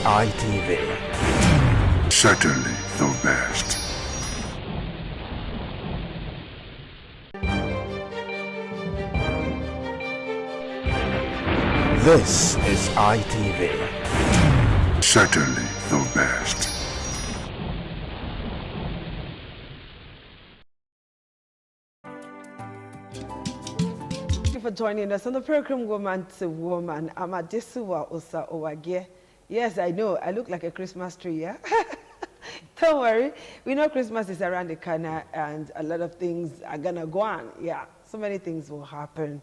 ITV. Certainly the best. This is ITV. Certainly the best. Thank you for joining us on the program Woman to Woman. I'm Adesiwa Osa Owagie. Yes, I know, I look like a Christmas tree, yeah? Don't worry, we know Christmas is around the corner and a lot of things are gonna go on, yeah. So many things will happen.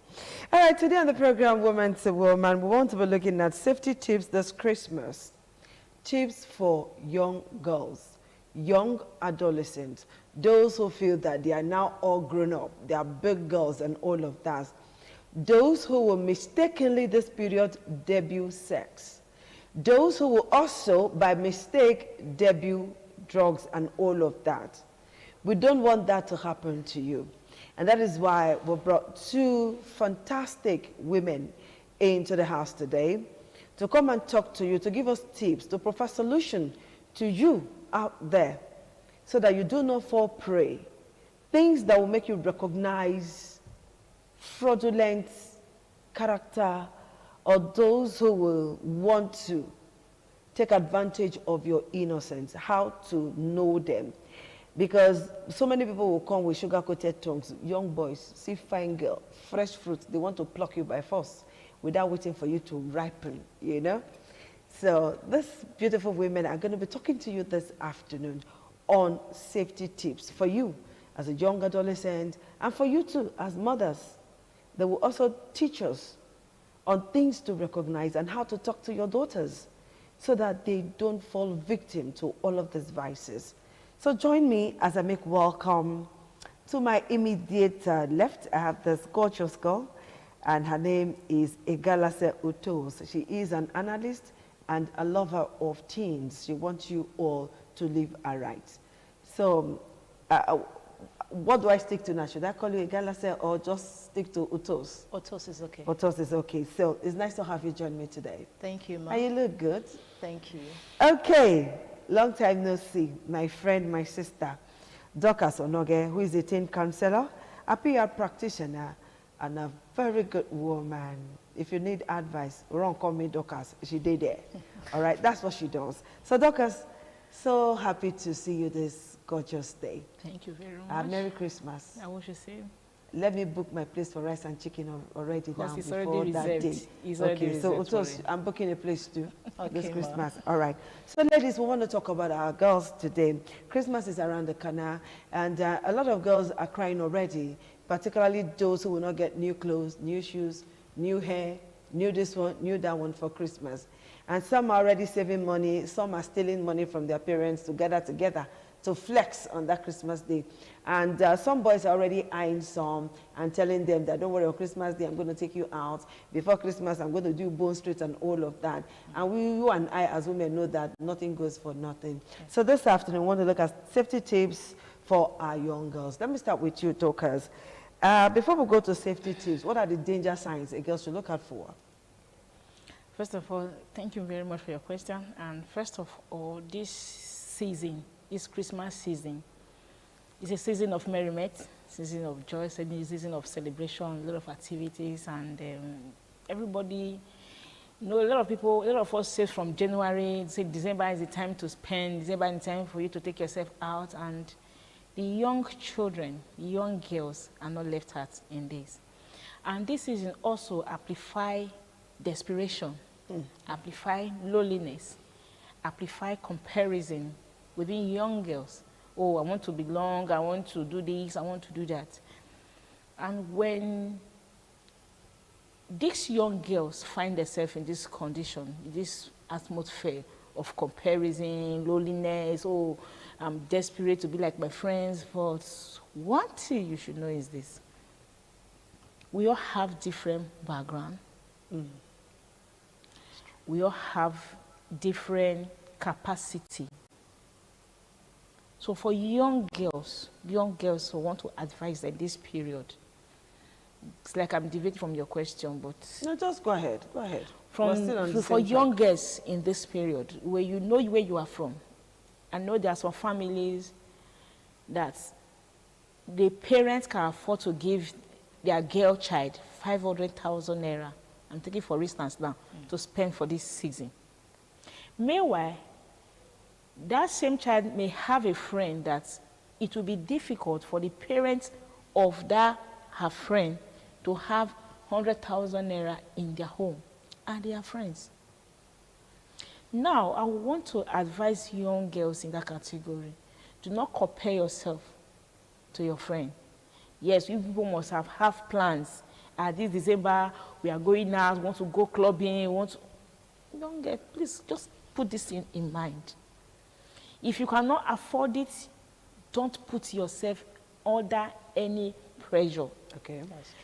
All right, today on the program Woman to Woman, we want to be looking at safety tips this Christmas. Tips for young girls, young adolescents, those who feel that they are now all grown up, they are big girls and all of that. Those who will mistakenly this period debut sex. Those who will also, by mistake, debut drugs and all of that. We don't want that to happen to you. And that is why we brought two fantastic women into the house today to come and talk to you, to give us tips, to provide solution to you out there so that you do not fall prey. Things that will make you recognize fraudulent character or those who will want to take advantage of your innocence, how to know them. Because so many people will come with sugar-coated tongues, young boys, see fine girl, fresh fruit, they want to pluck you by force without waiting for you to ripen, you know? So these beautiful women are going to be talking to you this afternoon on safety tips for you as a young adolescent and for you too as mothers. They will also teach us on things to recognize and how to talk to your daughters so that they don't fall victim to all of these vices. So join me as I make welcome to my immediate left. I have this gorgeous girl, and her name is Egalase Utos. She is an analyst and a lover of teens. She wants you all to live aright. So what do I stick to now? Should I call you Egalase or just stick to Utos? Utos is okay. Utos is okay. So it's nice to have you join me today. Thank you, Mom. And you look good. Thank you. Okay. Long time no see. My friend, my sister, Dorcas Onoge, who is a teen counselor, a PR practitioner, and a very good woman. If you need advice, run call me Dorcas. She did there. All right, that's what she does. So Dorcas, so happy to see you this gorgeous day. Thank you very much. Merry Christmas. I wish you same. Let me book my place for rice and chicken already now it's before already that reserved. day. It's okay, so reserved I'm booking a place too this Okay, Christmas. All right. So ladies, we want to talk about our girls today. Christmas is around the corner, and a lot of girls are crying already, particularly those who will not get new clothes, new shoes, new hair, new this one, new that one for Christmas. And some are already saving money, some are stealing money from their parents to gather together to flex on that Christmas day. And some boys are already eyeing some and telling them that don't worry, on Christmas day I'm going to take you out. Before Christmas I'm going to do Bone Street and all of that. And you and I as women know that nothing goes for nothing. Okay. So this afternoon we want to look at safety tips for our young girls. Let me start with you, Dorcas. Before we go to safety tips, what are the danger signs a girl should look out for? First of all, thank you very much for your question. And first of all, this season, this Christmas season, it's a season of merriment, season of joy, season of celebration, a lot of activities, and everybody, you know, a lot of us say from January, say December is the time to spend, December is the time for you to take yourself out, and the young children, young girls are not left out in this. And this season also amplify desperation, amplify loneliness, amplify comparison within young girls. Oh, I want to belong, I want to do this, I want to do that. And when these young girls find themselves in this condition, this atmosphere of comparison, loneliness, oh, I'm desperate to be like my friends, but one thing you should know is this. We all have different background. We all have different capacity. So for young girls who want to advise at this period, it's like I'm deviating from your question, but No, just go ahead. Go ahead. We're still on the for same young track. girls in this period, where you know where you are from, I know there are some families that the parents can afford to give their girl child 500,000 naira. I'm taking for instance now, to spend for this season. Meanwhile, that same child may have a friend that it will be difficult for the parents of that her friend to have 100,000 naira in their home, and they are friends. Now, I want to advise young girls in that category, do not compare yourself to your friend. Yes, you people must have plans. This December, we are going out, want to go clubbing, don't get, please just put this in mind. If you cannot afford it, don't put yourself under any pressure. Okay. That's true.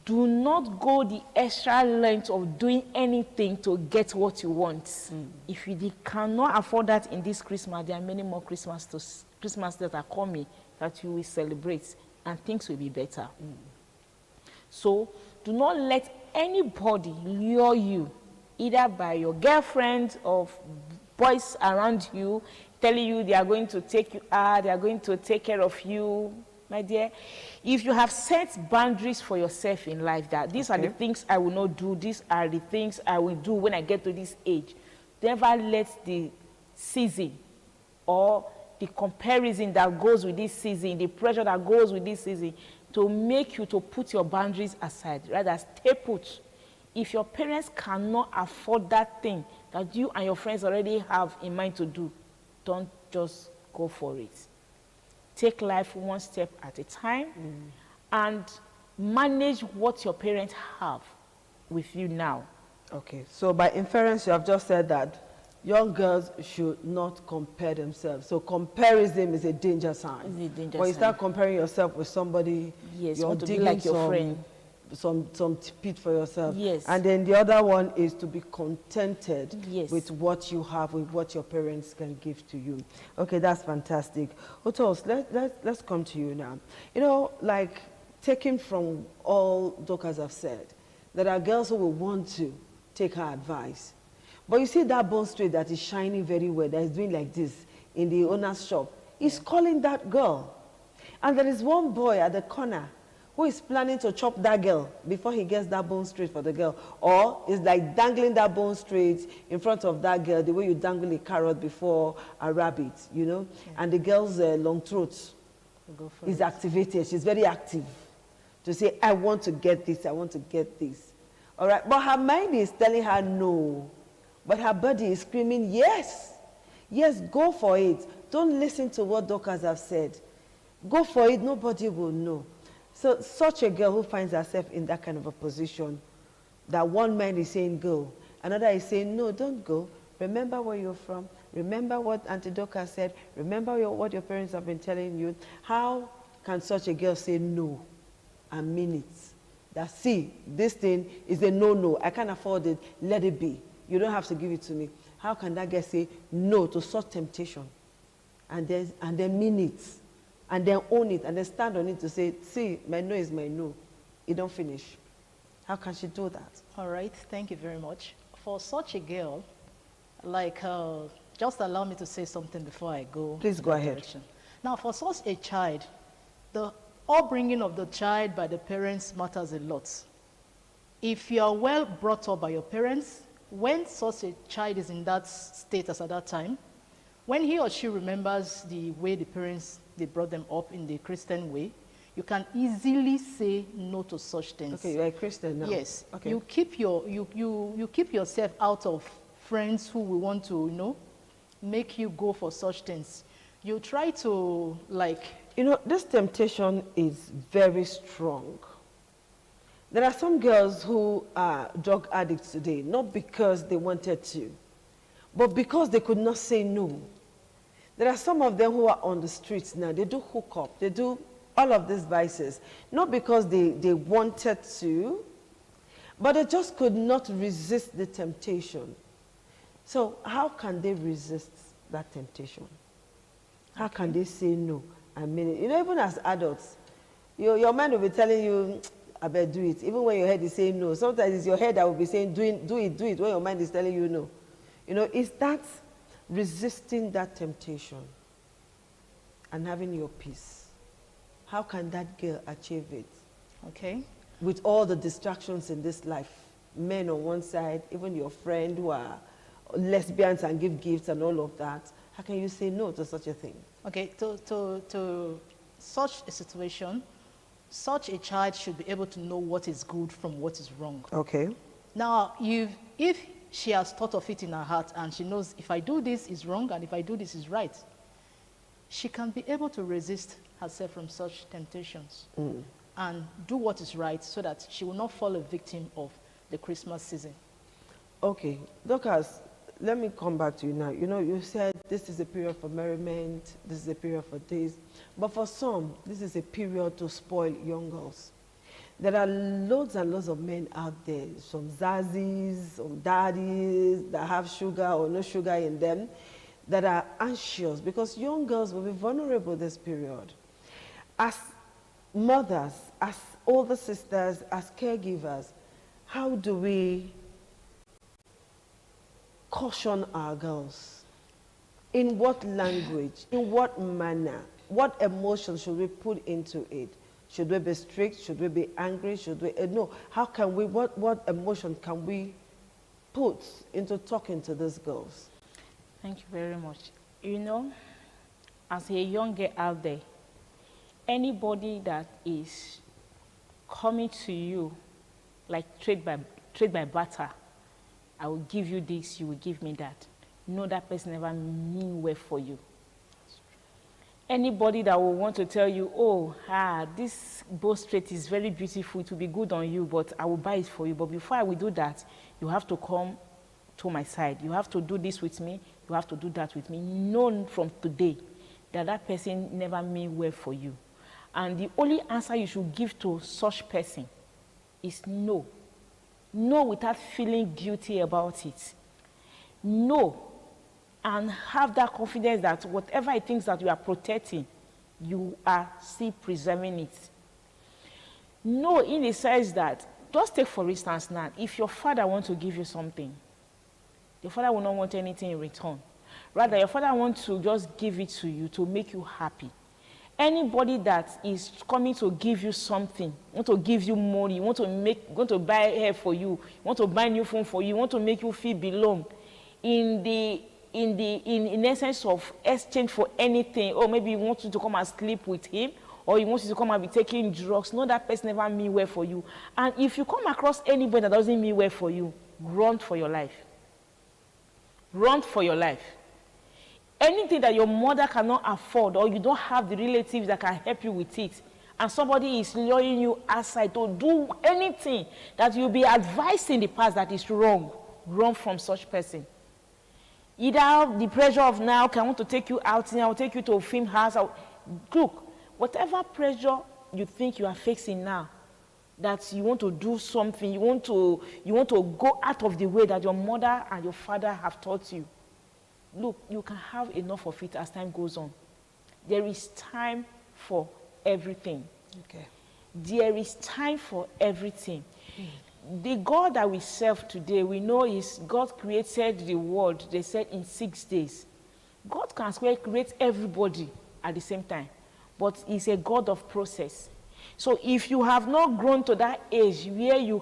Do not go the extra length of doing anything to get what you want. If you cannot afford that in this Christmas, there are many more Christmas that are coming that you will celebrate, and things will be better. So do not let anybody lure you, either by your girlfriend or boys around you, telling you they are going to take you out, they are going to take care of you. My dear, if you have set boundaries for yourself in life, that these are the things I will not do, these are the things I will do when I get to this age, never let the season or the comparison that goes with this season, the pressure that goes with this season, to make you to put your boundaries aside. Rather, stay put. If your parents cannot afford that thing that you and your friends already have in mind to do, don't just go for it. Take life one step at a time and manage what your parents have with you now. Okay, so by inference, you have just said that young girls should not compare themselves. So comparison is a danger sign. It's a danger when you sign. start comparing yourself with somebody, Yes, you you're want to be digging like your friend. some pit for yourself. Yes. And then the other one is to be contented Yes. with what you have, with what your parents can give to you. Okay, that's fantastic. Otos, let's come to you now. You know, like taking from all Dorcas have said, there are girls who will want to take her advice. But you see that Bond Street that is shining very well, that is doing like this in the owner's shop, is calling that girl. And there is one boy at the corner who is planning to chop that girl before he gets that bone straight for the girl. Or is like dangling that bone straight in front of that girl, the way you dangle a carrot before a rabbit, you know? And the girl's long throat is activated. She's very active to say, I want to get this, I want to get this. All right, but her mind is telling her no. But her body is screaming, yes. Yes, go for it. Don't listen to what doctors have said. Go for it, nobody will know. So such a girl who finds herself in that kind of a position, that one man is saying go, another is saying no, don't go. Remember where you're from. Remember what Auntie Doka said. Remember what your parents have been telling you. How can such a girl say no and mean it? That see, this thing is a no-no. I can't afford it. Let it be. You don't have to give it to me. How can that girl say no to such temptation and then mean it? And then own it, and then stand on it to say, see, my no is my no. It don't finish. How can she do that? All right, thank you very much. For such a girl, like, just allow me to say something before I go. Please go ahead. Direction. Now, for such a child, the upbringing of the child by the parents matters a lot. If you are well brought up by your parents, when such a child is in that status at that time, when he or she remembers the way the parents, they brought them up in the Christian way, you can easily say no to such things. Okay, you're a Christian now. Yes. Okay. You keep you keep yourself out of friends who will want to, you know, make you go for such things. You try to, like... You know, this temptation is very strong. There are some girls who are drug addicts today, not because they wanted to, but because they could not say no. There are some of them who are on the streets now. They do hook up. They do all of these vices. Not because they wanted to, but they just could not resist the temptation. So how can they resist that temptation? How can they say no? I mean, you know, even as adults, your mind will be telling you, I better do it. Even when your head is saying no. Sometimes it's your head that will be saying, do it, when your mind is telling you no. You know, it's that resisting that temptation and having your peace. How can that girl achieve it? Okay. With all the distractions in this life, men on one side, even your friend who are lesbians and give gifts and all of that, how can you say no to such a thing? Okay, to such a situation, such a child should be able to know what is good from what is wrong. Okay. Now, if she has thought of it in her heart and she knows if I do this is wrong and if I do this is right, she can be able to resist herself from such temptations and do what is right so that she will not fall a victim of the Christmas season. Okay, Dorcas, let me come back to you now. You know, you said this is a period for merriment, this is a period for this, but for some, this is a period to spoil young girls. There are loads and loads of men out there, some zazzies, some daddies that have sugar or no sugar in them, that are anxious because young girls will be vulnerable this period. As mothers, as older sisters, as caregivers, how do we caution our girls? In what language? In what manner? What emotion should we put into it? Should we be strict? Should we be angry? Should we no? How can we? What emotion can we put into talking to these girls? Thank you very much. You know, as a young girl out there, anybody that is coming to you like trade by barter, I will give you this, you will give me that. No, that person never mean well for you. Anybody that will want to tell you, oh, this bow straight is very beautiful, it will be good on you, but I will buy it for you. But before I will do that, you have to come to my side. You have to do this with me. You have to do that with me. Know from today that that person never mean well for you. And the only answer you should give to such person is no. No without feeling guilty about it. No. And have that confidence that whatever it thinks that you are protecting, you are still preserving it. No, in the sense that, just take for instance now, if your father wants to give you something, your father will not want anything in return. Rather, your father wants to just give it to you to make you happy. Anybody that is coming to give you something, want to give you money, want to buy hair for you, want to buy new phone for you, want to make you feel belong, in essence of exchange for anything, or maybe he wants you to come and sleep with him, or he wants you to come and be taking drugs, no, that person never mean well for you. And if you come across anybody that doesn't mean well for you, run for your life. Run for your life. Anything that your mother cannot afford, or you don't have the relatives that can help you with it, and somebody is luring you outside to do anything that you'll be advised in the past that is wrong, run from such person. Either the pressure of now, can I want to take you out, I'll take you to a film house. Look, whatever pressure you think you are facing now, that you want to do something, you want to go out of the way that your mother and your father have taught you. Look, you can have enough of it as time goes on. There is time for everything. Okay. There is time for everything. The God that we serve today, we know is God created the world, they said, in 6 days. God can create everybody at the same time, but he's a God of process. So if you have not grown to that age where you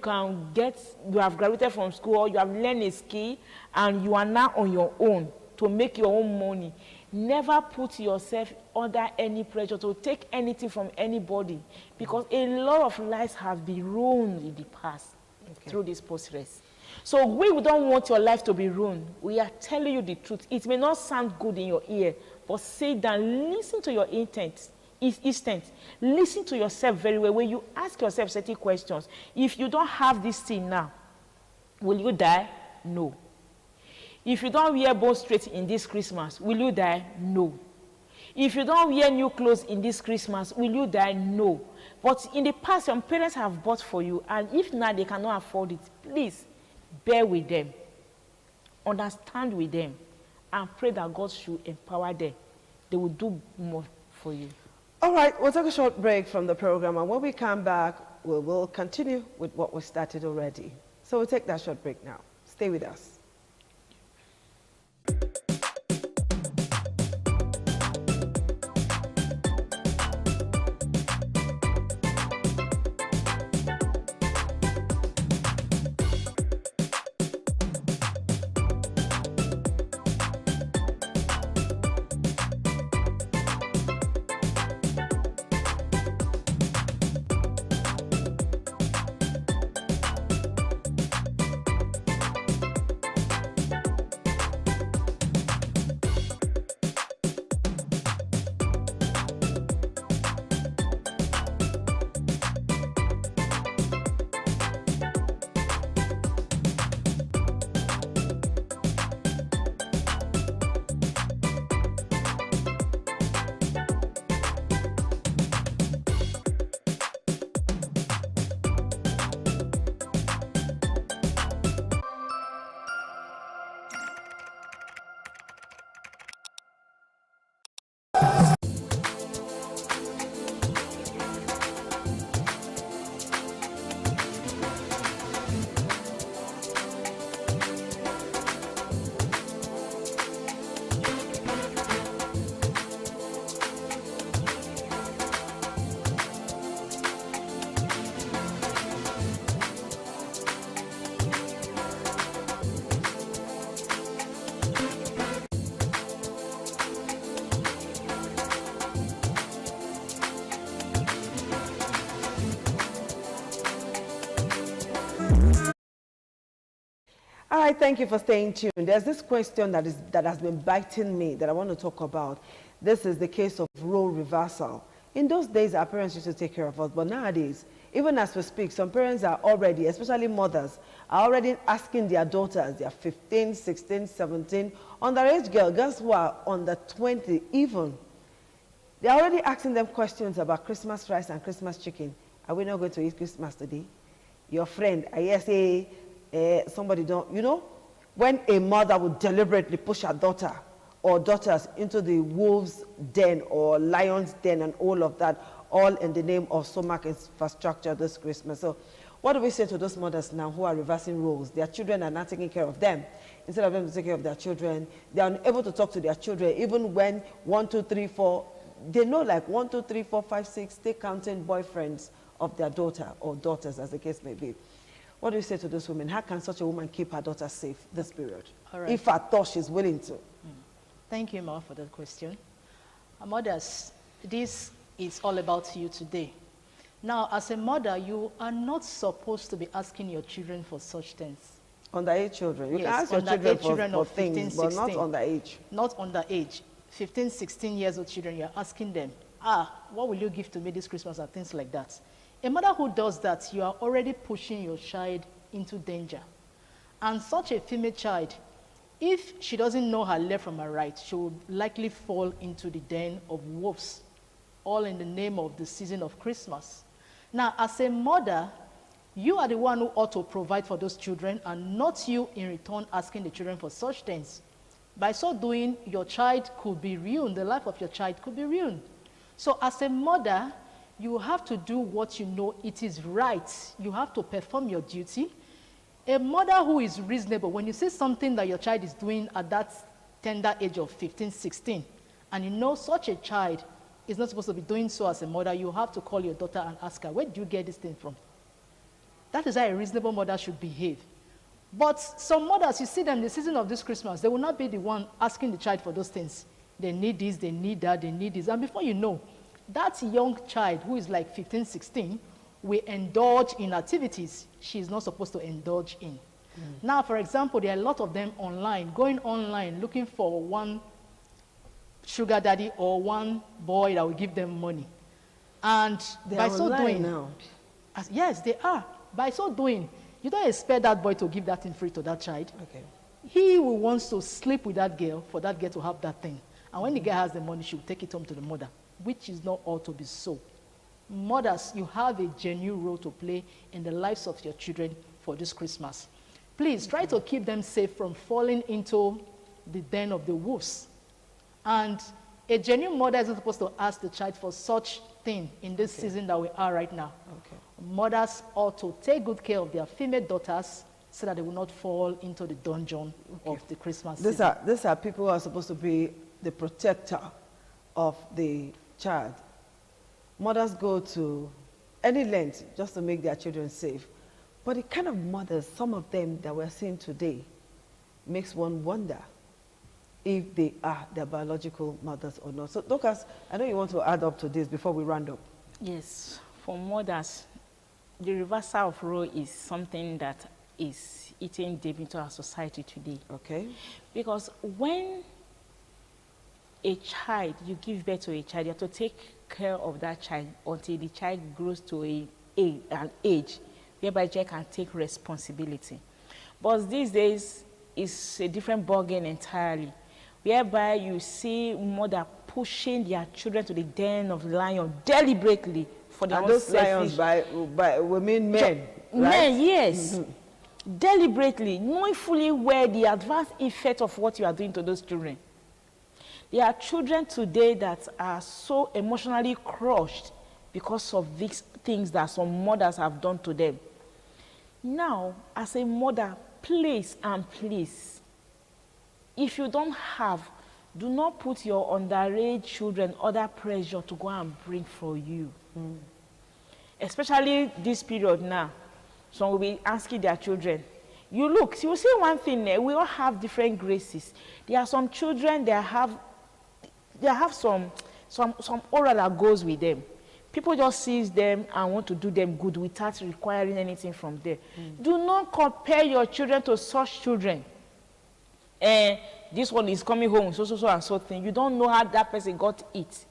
have graduated from school, or you have learned a skill, and you are now on your own to make your own money, never put yourself under any pressure to take anything from anybody, because a lot of lives have been ruined in the past through this post-race. So we don't want your life to be ruined. We are telling you the truth. It may not sound good in your ear, but sit down, listen to your instinct. Listen to yourself very well. When you ask yourself certain questions, if you don't have this thing now, will you die? No. If you don't wear bow straight in this Christmas, will you die? No. If you don't wear new clothes in this Christmas, will you die? No. But in the past, your parents have bought for you, and if now they cannot afford it, please bear with them, understand with them, and pray that God should empower them. They will do more for you. All right, we'll take a short break from the program, and when we come back, we will continue with what we started already. So we'll take that short break now. Stay with us. All right, thank you for staying tuned. There's this question that has been biting me that I want to talk about. This is the case of role reversal. In those days, our parents used to take care of us, but nowadays, even as we speak, some parents are already, especially mothers, are already asking their daughters, they are 15, 16, 17, underage girls who are under 20 even. They're already asking them questions about Christmas rice and Christmas chicken. Are we not going to eat Christmas today? Your friend, I hear say, somebody don't, you know, when a mother would deliberately push her daughter or daughters into the wolf's den or lion's den and all of that, all in the name of SOMAC infrastructure this Christmas. So what do we say to those mothers now who are reversing roles? Their children are not taking care of them. Instead of them to take care of their children, they are unable to talk to their children, even when 1, 2, 3, 4, they know like 1, 2, 3, 4, 5, 6, they counting boyfriends of their daughter or daughters, as the case may be. What do you say to those women? How can such a woman keep her daughter safe this period? All right. If at all she's willing to. Thank you, Ma, for that question. Mothers, this is all about you today. Now, as a mother, you are not supposed to be asking your children for such things. Underage children. You Yes, can ask your children for 15, things, 16. but not underage. Not underage. 15, 16 years old children, you're asking them, what will you give to me this Christmas and things like that. A mother who does that, you are already pushing your child into danger. And such a female child, if she doesn't know her left from her right, she will likely fall into the den of wolves, all in the name of the season of Christmas. Now, as a mother, you are the one who ought to provide for those children and not you in return asking the children for such things. By so doing, your child could be ruined, the life of your child could be ruined. So as a mother, you have to do what you know it is right. You have to perform your duty. A mother who is reasonable, when you see something that your child is doing at that tender age of 15, 16, and you know such a child is not supposed to be doing so as a mother, you have to call your daughter and ask her, where do you get this thing from? That is how a reasonable mother should behave. But some mothers, you see them in the season of this Christmas, they will not be the one asking the child for those things. They need this, they need that, they need this. And before you know, that young child who is like 15, 16 will indulge in activities she is not supposed to indulge in. Now, for example, there are a lot of them online, going online, looking for one sugar daddy or one boy that will give them money. And by so doing, now. Yes, they are. By so doing, you don't expect that boy to give that thing free to that child. Okay. He will want to sleep with that girl for that girl to have that thing. And when the girl has the money, she will take it home to the mother, which is not ought to be so. Mothers, you have a genuine role to play in the lives of your children for this Christmas. Please try to keep them safe from falling into the den of the wolves. And a genuine mother isn't supposed to ask the child for such thing in this season that we are right now. Okay. mothers ought to take good care of their female daughters so that they will not fall into the dungeon of the Christmas season. These are people who are supposed to be the protector of the child. Mothers go to any length just to make their children safe. But the kind of mothers, some of them that we're seeing today, makes one wonder if they are their biological mothers or not. So, Dorcas, I know you want to add up to this before we round up. Yes, for mothers, the reversal of role is something that is eating deep into our society today. Okay. Because when a child, you give birth to a child, you have to take care of that child until the child grows to an age whereby the child can take responsibility. But these days, it's a different ballgame entirely, whereby you see mother pushing their children to the den of lion deliberately for their And own those lions by women, men, right? Men, yes. Deliberately, knowing fully well the adverse effect of what you are doing to those children. There are children today that are so emotionally crushed because of these things that some mothers have done to them. Now, as a mother, please and please, if you don't have, do not put your underage children under pressure to go and bring for you. Especially this period now. Some will be asking their children. You look, you will see one thing there, we all have different graces. There are some children that have some aura that goes with them. People just seize them and want to do them good without requiring anything from them. Do not compare your children to such children. This one is coming home, so and so thing. You don't know how that person got it.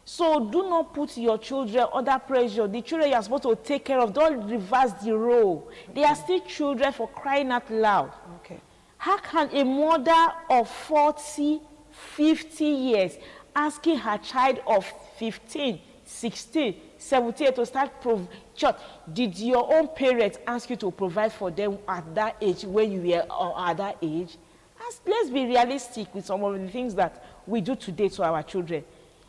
So do not put your children under pressure. The children you are supposed to take care of, don't reverse the role. They are still children, for crying out loud. Okay. How can a mother of 40, 50 years asking her child of 15, 16, 17 to start did your own parents ask you to provide for them at that age when you were at that age? Let's be realistic with some of the things that we do today to our children.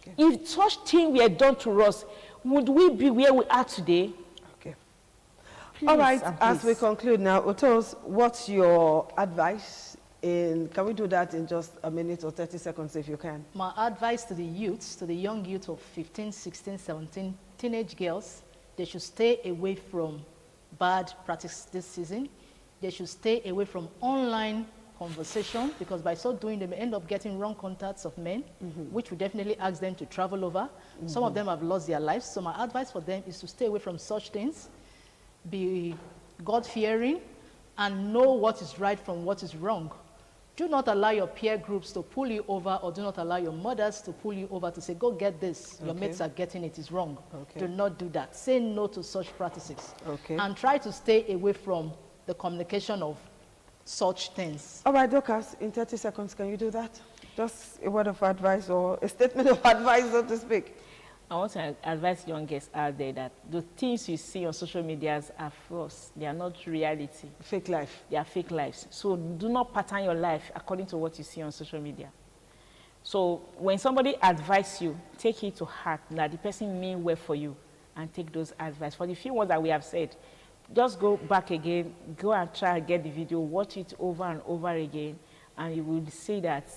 Okay. If such things were done to us, would we be where we are today? Okay. Please, all right, as we conclude now, Otos, what's your advice? Can we do that in just a minute or 30 seconds if you can? My advice to the youths, to the young youth of 15, 16, 17, teenage girls, they should stay away from bad practice this season. They should stay away from online conversation, because by so doing, they may end up getting wrong contacts of men, which will definitely ask them to travel over. Some of them have lost their lives. So my advice for them is to stay away from such things, be God-fearing, and know what is right from what is wrong. Do not allow your peer groups to pull you over, or do not allow your mothers to pull you over to say, go get this. Your mates are getting it. It's wrong. Okay. Do not do that. Say no to such practices. Okay. And try to stay away from the communication of such things. All right, Dorcas, in 30 seconds, can you do that? Just a word of advice or a statement of advice, so to speak. I want to advise young girls out there that the things you see on social media are false. They are not reality. Fake life. They are fake lives. So do not pattern your life according to what you see on social media. So when somebody advises you, take it to heart that the person mean well for you, and take those advice. For the few ones that we have said, just go back again, go and try and get the video, watch it over and over again, and you will see that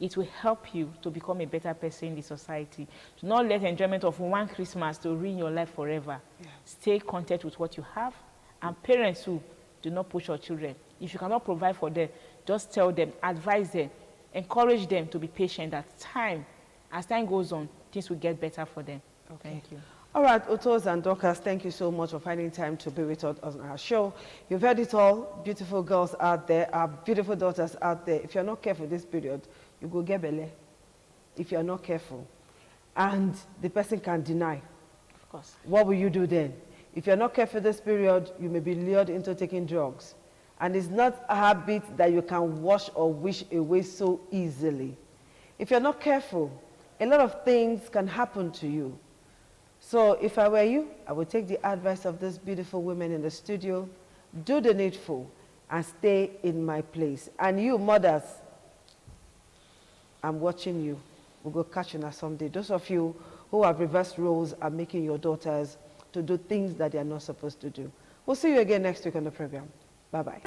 it will help you to become a better person in the society. Do not let enjoyment of one Christmas to ruin your life forever. Yeah. Stay content with what you have. And parents who do not push your children. If you cannot provide for them, just tell them, advise them, encourage them to be patient. As time goes on, things will get better for them. Okay. Thank you. All right, Otos and Dorcas, thank you so much for finding time to be with us on our show. You've heard it all, beautiful girls out there, our beautiful daughters out there. If you're not careful this period, you go get belly. If you're not careful. And the person can deny. Of course. What will you do then? If you're not careful this period, you may be lured into taking drugs. And it's not a habit that you can wash or wish away so easily. If you're not careful, a lot of things can happen to you. So if I were you, I would take the advice of these beautiful women in the studio, do the needful, and stay in my place. And you mothers, I'm watching you. We'll go catch you now someday. Those of you who have reversed roles are making your daughters to do things that they are not supposed to do. We'll see you again next week on the program. Bye-bye.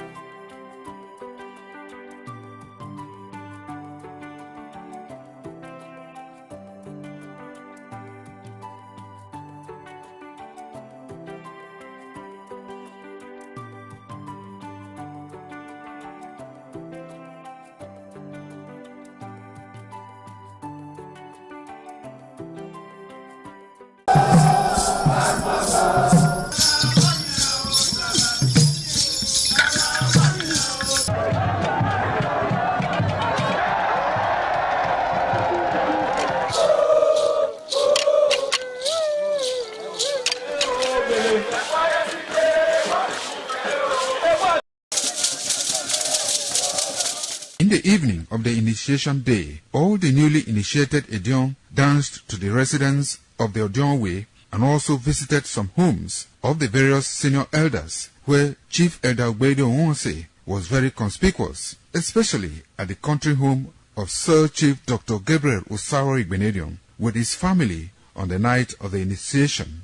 In the evening of the initiation day, all the newly initiated Edion danced to the residents of the Odion Way and also visited some homes of the various senior elders, where Chief Elder Ogbeide Onwonse was very conspicuous, especially at the country home of Sir Chief Dr. Gabriel Osaro Igbenedion with his family on the night of the initiation.